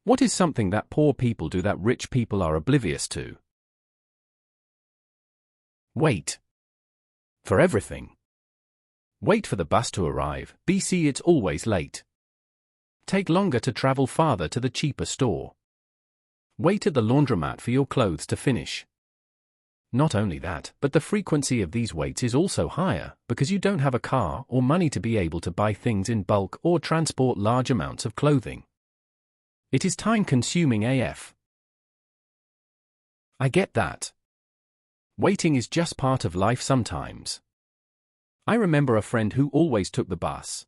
What is something that poor people do that rich people are oblivious to? Wait. For everything. Wait for the bus to arrive, BC it's always late. Take longer to travel farther to the cheaper store. Wait at the laundromat for your clothes to finish. Not only that, but the frequency of these waits is also higher, because you don't have a car or money to be able to buy things in bulk or transport large amounts of clothing. It is time-consuming AF. I get that. Waiting is just part of life sometimes. I remember a friend who always took the bus.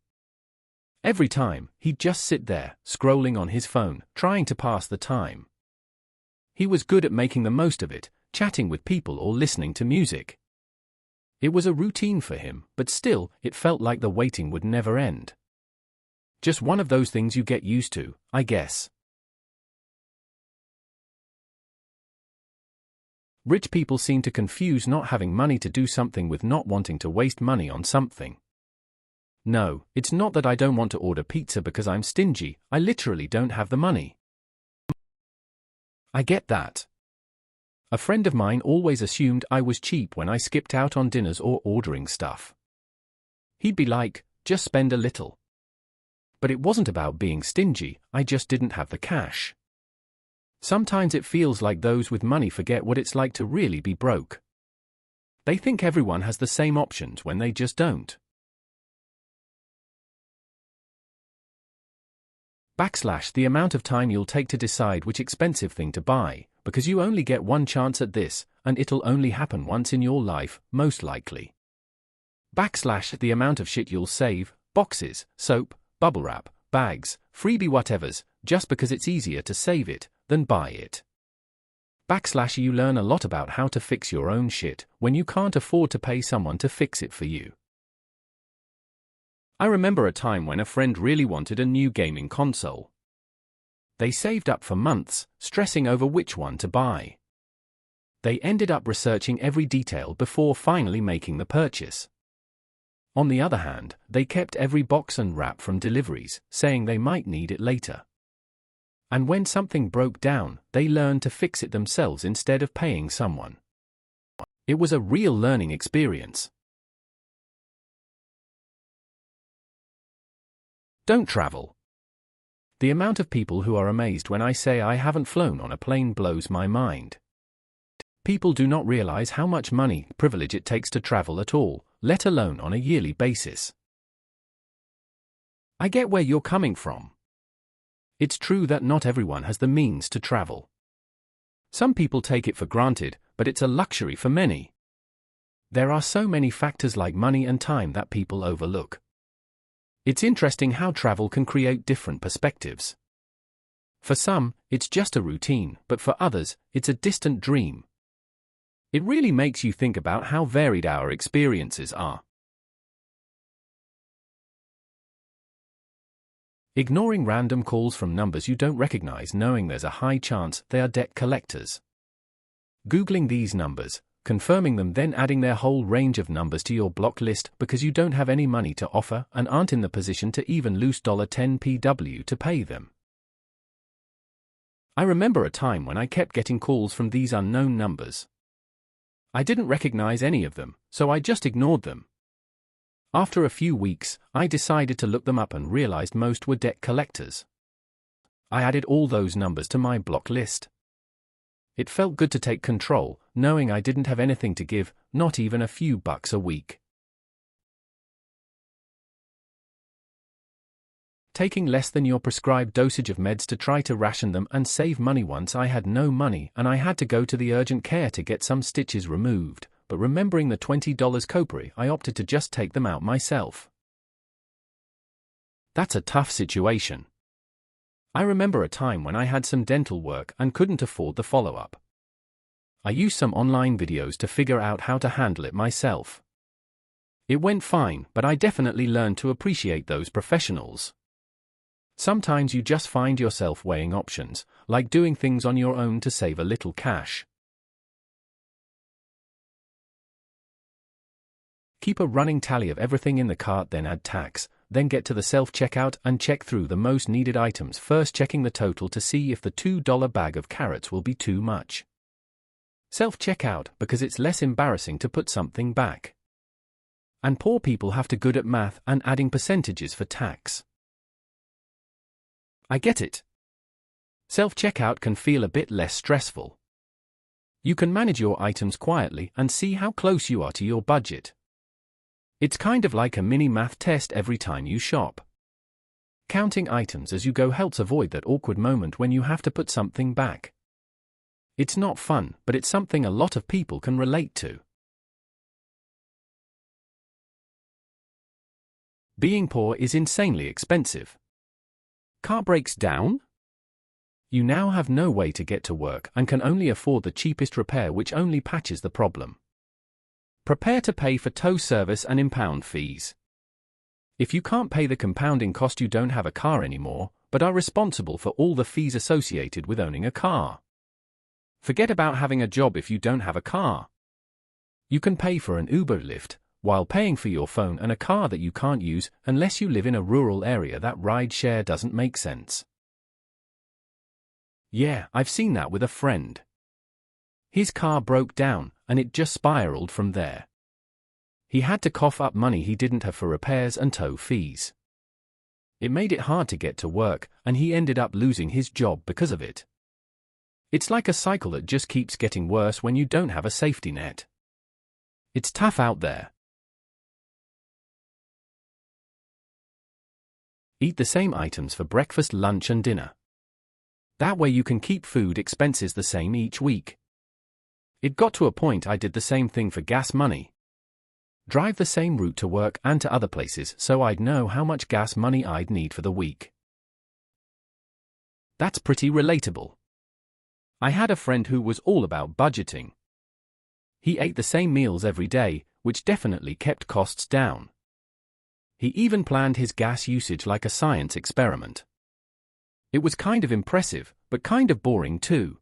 Every time, he'd just sit there, scrolling on his phone, trying to pass the time. He was good at making the most of it, chatting with people or listening to music. It was a routine for him, but still, it felt like the waiting would never end. Just one of those things you get used to, I guess. Rich people seem to confuse not having money to do something with not wanting to waste money on something. No, it's not that I don't want to order pizza because I'm stingy, I literally don't have the money. I get that. A friend of mine always assumed I was cheap when I skipped out on dinners or ordering stuff. He'd be like, just spend a little. But it wasn't about being stingy, I just didn't have the cash. Sometimes it feels like those with money forget what it's like to really be broke. They think everyone has the same options when they just don't. The amount of time you'll take to decide which expensive thing to buy, because you only get one chance at this, and it'll only happen once in your life, most likely. The amount of shit you'll save, boxes, soap, bubble wrap, bags, freebie whatevers, just because it's easier to save it than buy it. You learn a lot about how to fix your own shit when you can't afford to pay someone to fix it for you. I remember a time when a friend really wanted a new gaming console. They saved up for months, stressing over which one to buy. They ended up researching every detail before finally making the purchase. On the other hand, they kept every box and wrap from deliveries, saying they might need it later. And when something broke down, they learned to fix it themselves instead of paying someone. It was a real learning experience. Don't travel. The amount of people who are amazed when I say I haven't flown on a plane blows my mind. People do not realize how much money, privilege it takes to travel at all, let alone on a yearly basis. I get where you're coming from. It's true that not everyone has the means to travel. Some people take it for granted, but it's a luxury for many. There are so many factors like money and time that people overlook. It's interesting how travel can create different perspectives. For some, it's just a routine, but for others, it's a distant dream. It really makes you think about how varied our experiences are. Ignoring random calls from numbers you don't recognize knowing there's a high chance they are debt collectors. Googling these numbers, confirming them, then adding their whole range of numbers to your block list because you don't have any money to offer and aren't in the position to even lose $10 PW to pay them. I remember a time when I kept getting calls from these unknown numbers. I didn't recognize any of them, so I just ignored them. After a few weeks, I decided to look them up and realized most were debt collectors. I added all those numbers to my block list. It felt good to take control, knowing I didn't have anything to give, not even a few bucks a week. Taking less than your prescribed dosage of meds to try to ration them and save money. Once I had no money and I had to go to the urgent care to get some stitches removed, but remembering the $20 copay, I opted to just take them out myself. That's a tough situation. I remember a time when I had some dental work and couldn't afford the follow-up. I used some online videos to figure out how to handle it myself. It went fine, but I definitely learned to appreciate those professionals. Sometimes you just find yourself weighing options, like doing things on your own to save a little cash. Keep a running tally of everything in the cart, then add tax, then get to the self-checkout and check through the most needed items, first checking the total to see if the $2 bag of carrots will be too much. Self-checkout because it's less embarrassing to put something back. And poor people have to good at math and adding percentages for tax. I get it. Self-checkout can feel a bit less stressful. You can manage your items quietly and see how close you are to your budget. It's kind of like a mini math test every time you shop. Counting items as you go helps avoid that awkward moment when you have to put something back. It's not fun, but it's something a lot of people can relate to. Being poor is insanely expensive. Car breaks down? You now have no way to get to work and can only afford the cheapest repair, which only patches the problem. Prepare to pay for tow service and impound fees. If you can't pay the compounding cost, you don't have a car anymore, but are responsible for all the fees associated with owning a car. Forget about having a job if you don't have a car. You can pay for an Uber Lyft, while paying for your phone and a car that you can't use unless you live in a rural area that ride share doesn't make sense. Yeah, I've seen that with a friend. His car broke down, and it just spiraled from there. He had to cough up money he didn't have for repairs and tow fees. It made it hard to get to work, and he ended up losing his job because of it. It's like a cycle that just keeps getting worse when you don't have a safety net. It's tough out there. Eat the same items for breakfast, lunch, and dinner. That way you can keep food expenses the same each week. It got to a point I did the same thing for gas money. Drive the same route to work and to other places so I'd know how much gas money I'd need for the week. That's pretty relatable. I had a friend who was all about budgeting. He ate the same meals every day, which definitely kept costs down. He even planned his gas usage like a science experiment. It was kind of impressive, but kind of boring too.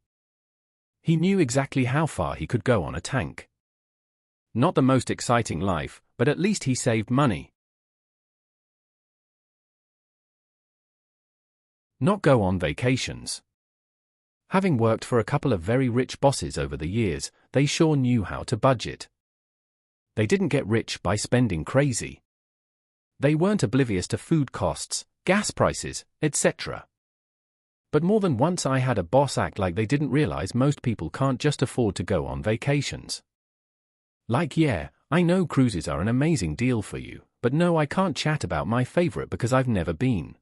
He knew exactly how far he could go on a tank. Not the most exciting life, but at least he saved money. Not go on vacations. Having worked for a couple of very rich bosses over the years, they sure knew how to budget. They didn't get rich by spending crazy. They weren't oblivious to food costs, gas prices, etc. But more than once I had a boss act like they didn't realize most people can't just afford to go on vacations. Like, yeah, I know cruises are an amazing deal for you, but no, I can't chat about my favorite because I've never been.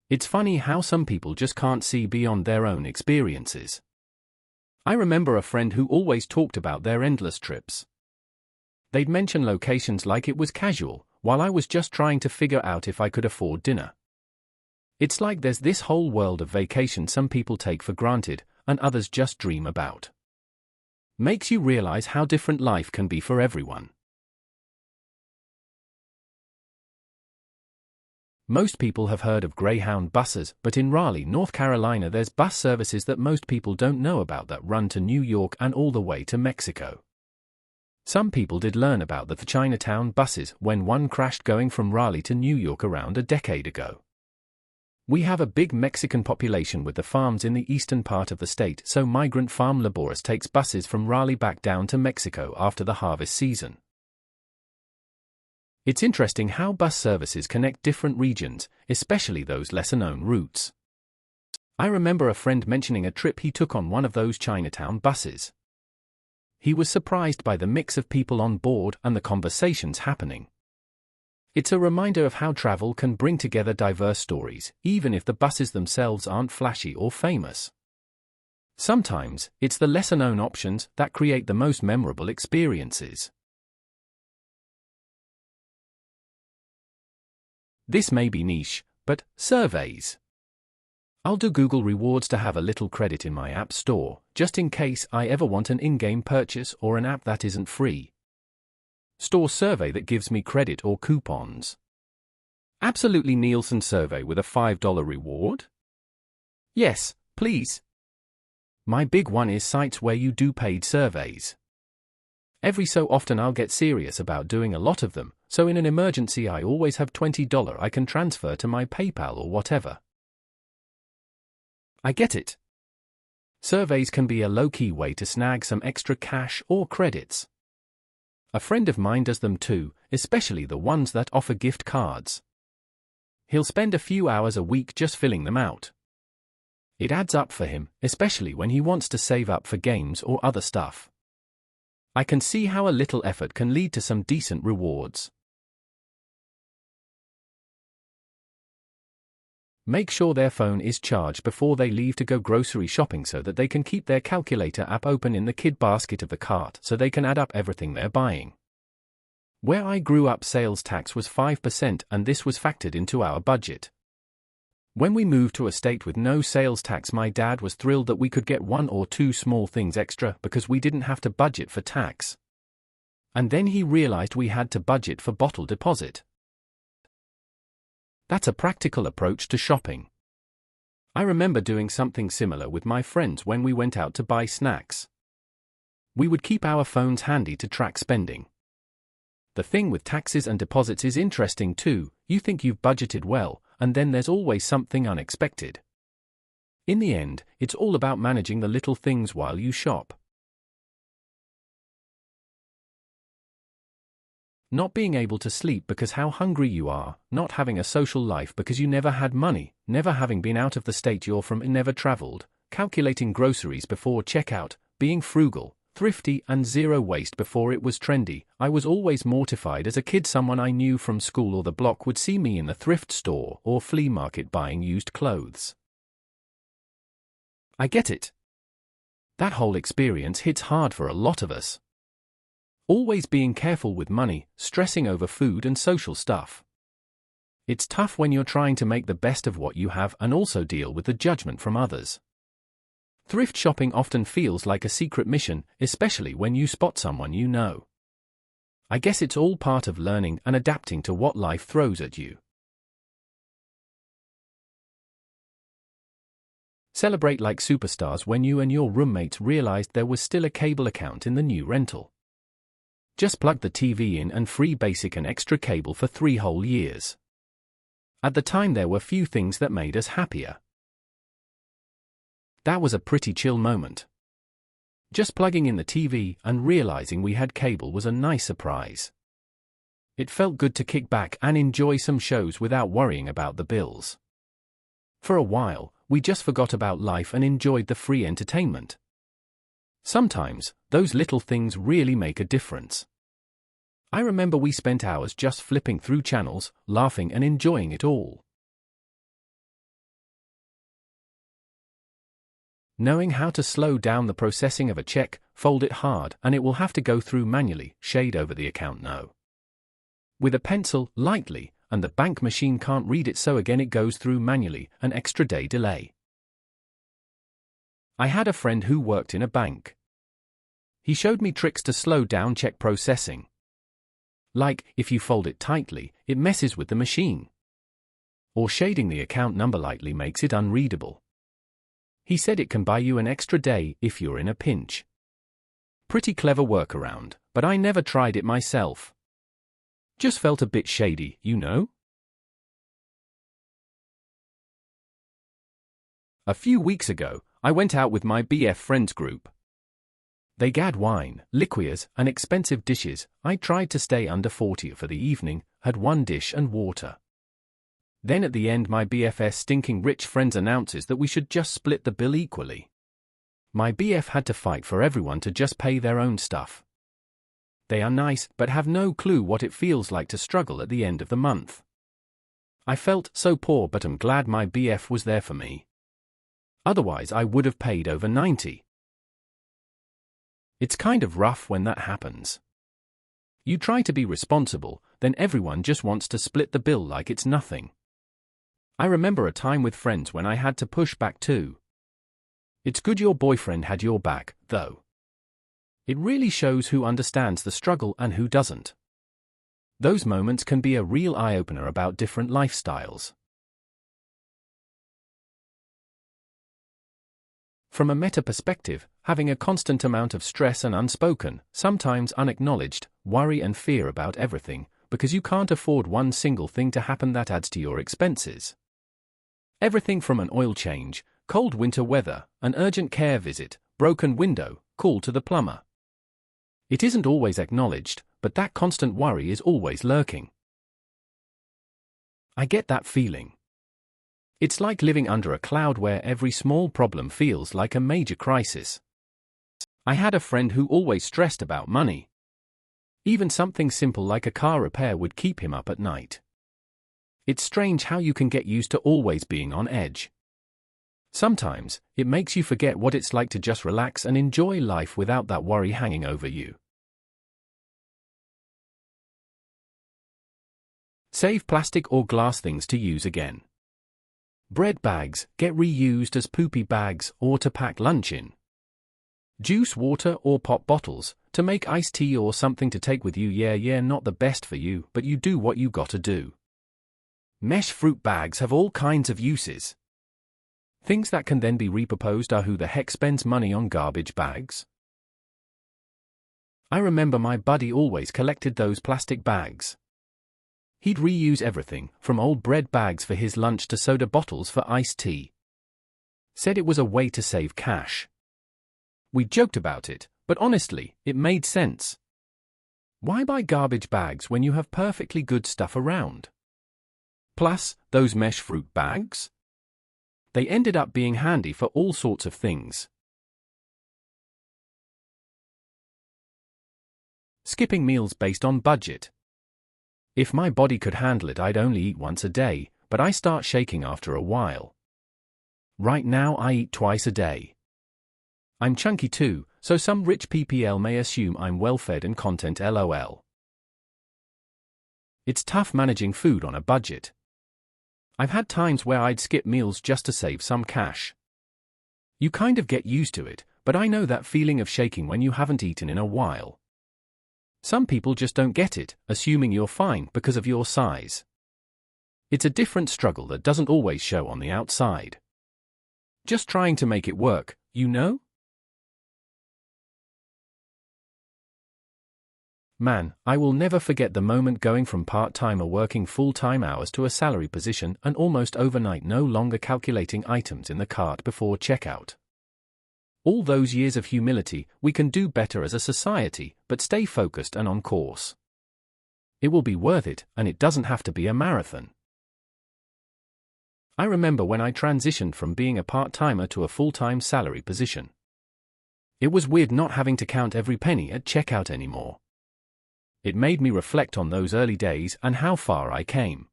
It's funny how some people just can't see beyond their own experiences. I remember a friend who always talked about their endless trips. They'd mention locations like it was casual, while I was just trying to figure out if I could afford dinner. It's like there's this whole world of vacation some people take for granted, and others just dream about. Makes you realize how different life can be for everyone. Most people have heard of Greyhound buses, but in Raleigh, North Carolina, there's bus services that most people don't know about that run to New York and all the way to Mexico. Some people did learn about the Chinatown buses when one crashed going from Raleigh to New York around a decade ago. We have a big Mexican population with the farms in the eastern part of the state, so migrant farm laborers takes buses from Raleigh back down to Mexico after the harvest season. It's interesting how bus services connect different regions, especially those lesser-known routes. I remember a friend mentioning a trip he took on one of those Chinatown buses. He was surprised by the mix of people on board and the conversations happening. It's a reminder of how travel can bring together diverse stories, even if the buses themselves aren't flashy or famous. Sometimes, it's the lesser-known options that create the most memorable experiences. This may be niche, but surveys. I'll do Google Rewards to have a little credit in my app store, just in case I ever want an in-game purchase or an app that isn't free. Store survey that gives me credit or coupons. Absolutely Nielsen survey with a $5 reward? Yes, please. My big one is sites where you do paid surveys. Every so often I'll get serious about doing a lot of them, so in an emergency I always have $20 I can transfer to my PayPal or whatever. I get it. Surveys can be a low-key way to snag some extra cash or credits. A friend of mine does them too, especially the ones that offer gift cards. He'll spend a few hours a week just filling them out. It adds up for him, especially when he wants to save up for games or other stuff. I can see how a little effort can lead to some decent rewards. Make sure their phone is charged before they leave to go grocery shopping so that they can keep their calculator app open in the kid basket of the cart so they can add up everything they're buying. Where I grew up, sales tax was 5% and this was factored into our budget. When we moved to a state with no sales tax, my dad was thrilled that we could get 1 or 2 small things extra because we didn't have to budget for tax. And then he realized we had to budget for bottle deposit. That's a practical approach to shopping. I remember doing something similar with my friends when we went out to buy snacks. We would keep our phones handy to track spending. The thing with taxes and deposits is interesting too. You think you've budgeted well, and then there's always something unexpected. In the end, it's all about managing the little things while you shop. Not being able to sleep because how hungry you are, not having a social life because you never had money, never having been out of the state you're from and never traveled, calculating groceries before checkout, being frugal, thrifty and zero waste before it was trendy. I was always mortified as a kid someone I knew from school or the block would see me in the thrift store or flea market buying used clothes. I get it. That whole experience hits hard for a lot of us. Always being careful with money, stressing over food and social stuff. It's tough when you're trying to make the best of what you have and also deal with the judgment from others. Thrift shopping often feels like a secret mission, especially when you spot someone you know. I guess it's all part of learning and adapting to what life throws at you. Celebrate like superstars when you and your roommates realized there was still a cable account in the new rental. Just plug the TV in and free basic and extra cable for 3 whole years. At the time there were few things that made us happier. That was a pretty chill moment. Just plugging in the TV and realizing we had cable was a nice surprise. It felt good to kick back and enjoy some shows without worrying about the bills. For a while, we just forgot about life and enjoyed the free entertainment. Sometimes, those little things really make a difference. I remember we spent hours just flipping through channels, laughing and enjoying it all. Knowing how to slow down the processing of a check, fold it hard and it will have to go through manually, shade over the account no. With a pencil, lightly, and the bank machine can't read it so again it goes through manually, an extra day delay. I had a friend who worked in a bank. He showed me tricks to slow down check processing. Like, if you fold it tightly, it messes with the machine. Or shading the account number lightly makes it unreadable. He said it can buy you an extra day if you're in a pinch. Pretty clever workaround, but I never tried it myself. Just felt a bit shady, you know? A few weeks ago, I went out with my BF friends group. They had wine, liqueurs, and expensive dishes. I tried to stay under 40 for the evening, had 1 dish and water. Then at the end my BF's stinking rich friends announces that we should just split the bill equally. My BF had to fight for everyone to just pay their own stuff. They are nice, but have no clue what it feels like to struggle at the end of the month. I felt so poor, but I'm glad my BF was there for me. Otherwise I would have paid over 90. It's kind of rough when that happens. You try to be responsible, then everyone just wants to split the bill like it's nothing. I remember a time with friends when I had to push back too. It's good your boyfriend had your back, though. It really shows who understands the struggle and who doesn't. Those moments can be a real eye-opener about different lifestyles. From a meta perspective, having a constant amount of stress and unspoken, sometimes unacknowledged, worry and fear about everything, because you can't afford one single thing to happen that adds to your expenses. Everything from an oil change, cold winter weather, an urgent care visit, broken window, call to the plumber. It isn't always acknowledged, but that constant worry is always lurking. I get that feeling. It's like living under a cloud where every small problem feels like a major crisis. I had a friend who always stressed about money. Even something simple like a car repair would keep him up at night. It's strange how you can get used to always being on edge. Sometimes, it makes you forget what it's like to just relax and enjoy life without that worry hanging over you. Save plastic or glass things to use again. Bread bags get reused as poopy bags or to pack lunch in. Juice water or pop bottles to make iced tea or something to take with you. Yeah, not the best for you, but you do what you gotta do. Mesh fruit bags have all kinds of uses. Things that can then be repurposed are who the heck spends money on garbage bags? I remember my buddy always collected those plastic bags. He'd reuse everything, from old bread bags for his lunch to soda bottles for iced tea. Said it was a way to save cash. We joked about it, but honestly, it made sense. Why buy garbage bags when you have perfectly good stuff around? Plus, those mesh fruit bags? They ended up being handy for all sorts of things. Skipping meals based on budget. If my body could handle it, I'd only eat once a day, but I start shaking after a while. Right now I eat twice a day. I'm chunky too, so some rich PPL may assume I'm well-fed and content lol. It's tough managing food on a budget. I've had times where I'd skip meals just to save some cash. You kind of get used to it, but I know that feeling of shaking when you haven't eaten in a while. Some people just don't get it, assuming you're fine because of your size. It's a different struggle that doesn't always show on the outside. Just trying to make it work, you know? Man, I will never forget the moment going from part-timer working full-time hours to a salary position and almost overnight no longer calculating items in the cart before checkout. All those years of humility, we can do better as a society, but stay focused and on course. It will be worth it, and it doesn't have to be a marathon. I remember when I transitioned from being a part-timer to a full-time salary position. It was weird not having to count every penny at checkout anymore. It made me reflect on those early days and how far I came.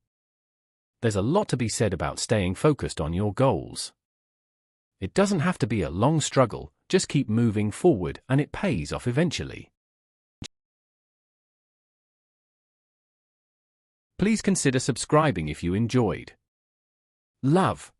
There's a lot to be said about staying focused on your goals. It doesn't have to be a long struggle, just keep moving forward and it pays off eventually. Please consider subscribing if you enjoyed. Love.